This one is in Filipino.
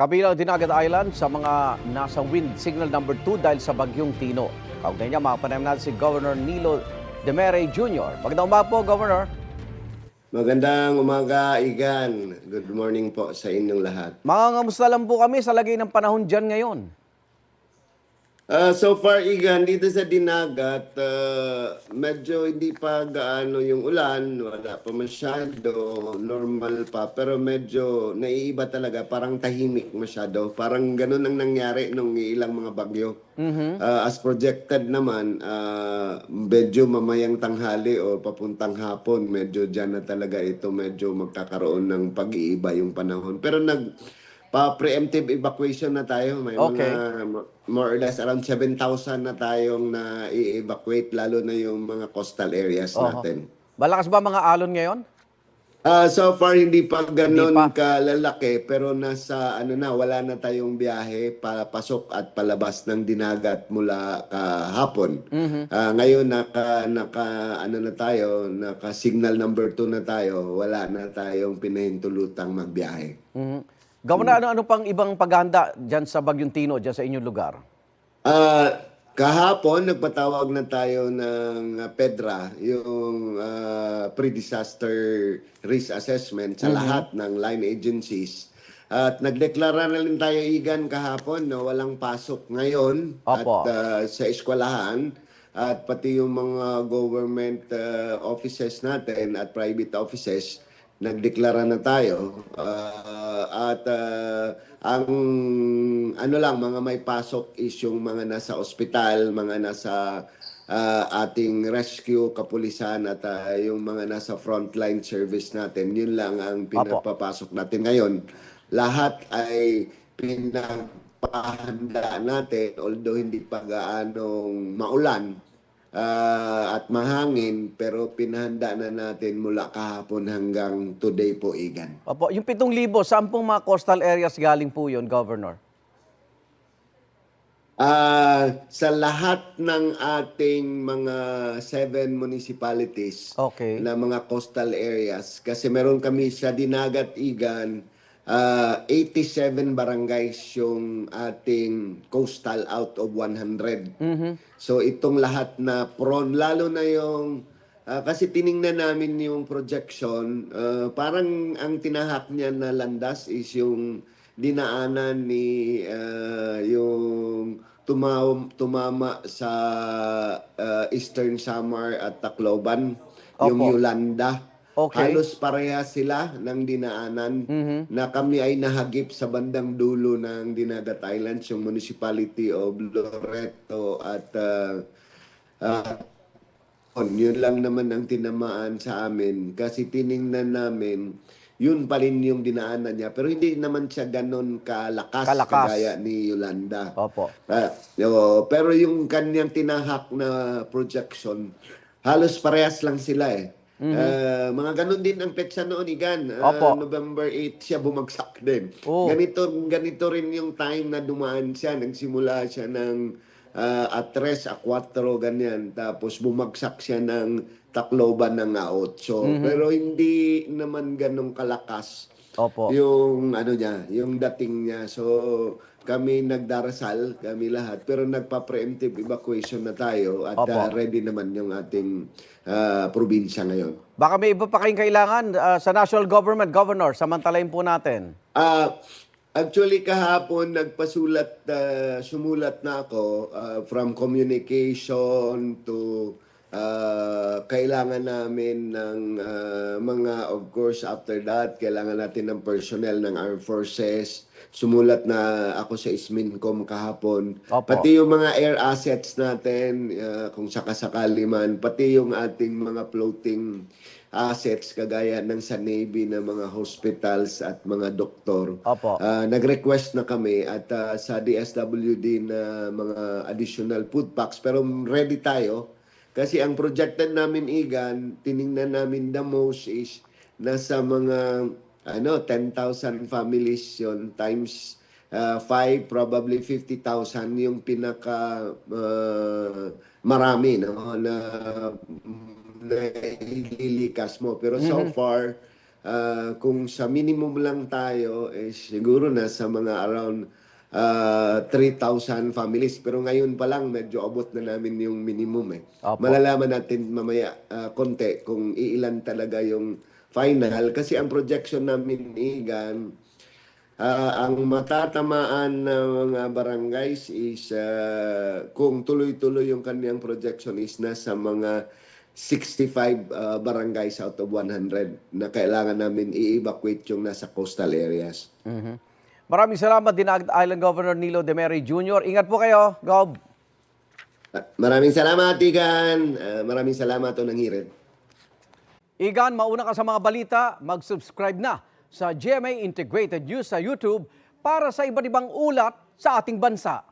Kabilang Dinagat Island sa mga nasa wind signal number 2 dahil sa bagyong Tino. Kaugnay niya, makapanayam natin si Governor Nilo Demere Jr. Magandang umaga po, Governor. Magandang umaga, Igan. Good morning po sa inyong lahat. Mangangamusta lang po kami sa lagay ng panahon dyan ngayon. So far, Igan, dito sa Dinagat, medyo hindi pa gaano yung ulan, wala pa masyado, normal pa, pero medyo naiiba talaga, parang tahimik masyado. Parang ganun ang nangyari nung ilang mga bagyo. As projected naman, medyo mamayang tanghali o papuntang hapon, medyo dyan na talaga ito, medyo magkakaroon ng pag-iiba yung panahon. Pero preemptive evacuation na tayo. May Okay. mga more or less around 7,000 na tayong na i-evacuate, lalo na yung mga coastal areas Oho. natin. Malakas ba mga alon ngayon? So far hindi pa Hindi ganun pa. kalalaki, pero nasa wala na tayong biyahe pasok at palabas ng Dinagat mula kahapon. Ngayon naka signal number 2 na tayo, wala na tayong pinahintulutang magbiyahe. Governor, ano pang ibang paghahanda dyan sa bagyong Tino, dyan sa inyong lugar? Kahapon, nagpatawag na tayo ng PEDRA, yung pre-disaster risk assessment sa lahat ng line agencies. At nagdeklara na rin tayo, Igan, kahapon na walang pasok ngayon at Opo. sa eskwelahan at pati yung mga government offices natin at private offices nagdeklara na tayo ang mga may pasok is yung mga nasa ospital, mga nasa ating rescue, kapulisan at yung mga nasa frontline service natin. Yun lang ang Opo. pinapapasok natin ngayon. Lahat ay pinagpahanda natin, although hindi pa gaanong maulan at mahangin, pero pinahanda na natin mula kahapon hanggang today po, Igan. Opo. Yung 7,000, saan pong mga coastal areas galing po yun, Governor? Sa lahat ng ating mga 7 municipalities Okay. na mga coastal areas, kasi meron kami sa Dinagat, Igan, 87 barangays yung ating coastal out of 100. So itong lahat na prone, lalo na yung kasi tiningnan namin yung projection, parang ang tinahak niya na landas is yung dinaanan ni yung tumama sa Eastern Samar at Tacloban, yung Opo. Yolanda. Okay. Halos parehas sila ng dinaanan na kami ay nahagip sa bandang dulo ng Dinagat Islands, yung municipality of Loreto at yun lang naman ang tinamaan sa amin kasi tiningnan namin yun pa rin yung dinaanan niya, pero hindi naman siya ganun kalakas kagaya Kalakas. ni Yolanda. Opo. Pero yung kanyang tinahak na projection, halos parehas lang sila eh. Mga ganun din ang petsa noon, Igan. Opo. November 8 siya bumagsak din. Oh. Ganito rin yung time na dumaan siya. Nagsimula siya ng at 3, a 4, ganyan. Tapos bumagsak siya ng Tacloban ng 8. Pero hindi naman ganun kalakas Opo. yung yung dating niya. So kami nagdarasal, kami lahat, pero nagpa-preemptive evacuation na tayo at Opo. ready naman yung ating probinsya ngayon. Baka may iba pa kayong kailangan sa national government, Governor, samantalayin po natin. Actually kahapon sumulat na ako from communication to kailangan namin ng mga, of course, after that, kailangan natin ng personnel ng Armed Forces. Sumulat na ako sa Ismincom kahapon. Opo. Pati yung mga air assets natin, kung sakasakali man, pati yung ating mga floating assets kagaya ng sa Navy na mga hospitals at mga doktor. Opo. Nag-request na kami at sa DSWD na mga additional food packs, pero ready tayo. Kasi ang projected namin, Igan, tiningnan namin the most is nasa mga 10,000 families yun times 5, probably 50,000 yung pinaka marami na ililikas mo. Pero so far, Kung sa minimum lang tayo, siguro na sa mga around 3,000 families. Pero ngayon pa lang, medyo abot na namin yung minimum eh. Opo. Malalaman natin mamaya konti kung iilan talaga yung final. Kasi ang projection namin, Igan, ang matatamaan ng mga barangays is kung tuloy-tuloy yung kaniyang projection is nasa mga 65 barangays out of 100 na kailangan namin i-evacuate yung nasa coastal areas. Maraming salamat, Dinagat Island Governor Nilo Demery Jr. Ingat po kayo, Gov. Maraming salamat, Igan. Maraming salamat, Unang Hirit. Igan, mauna ka sa mga balita, mag-subscribe na sa GMA Integrated News sa YouTube para sa iba't ibang ulat sa ating bansa.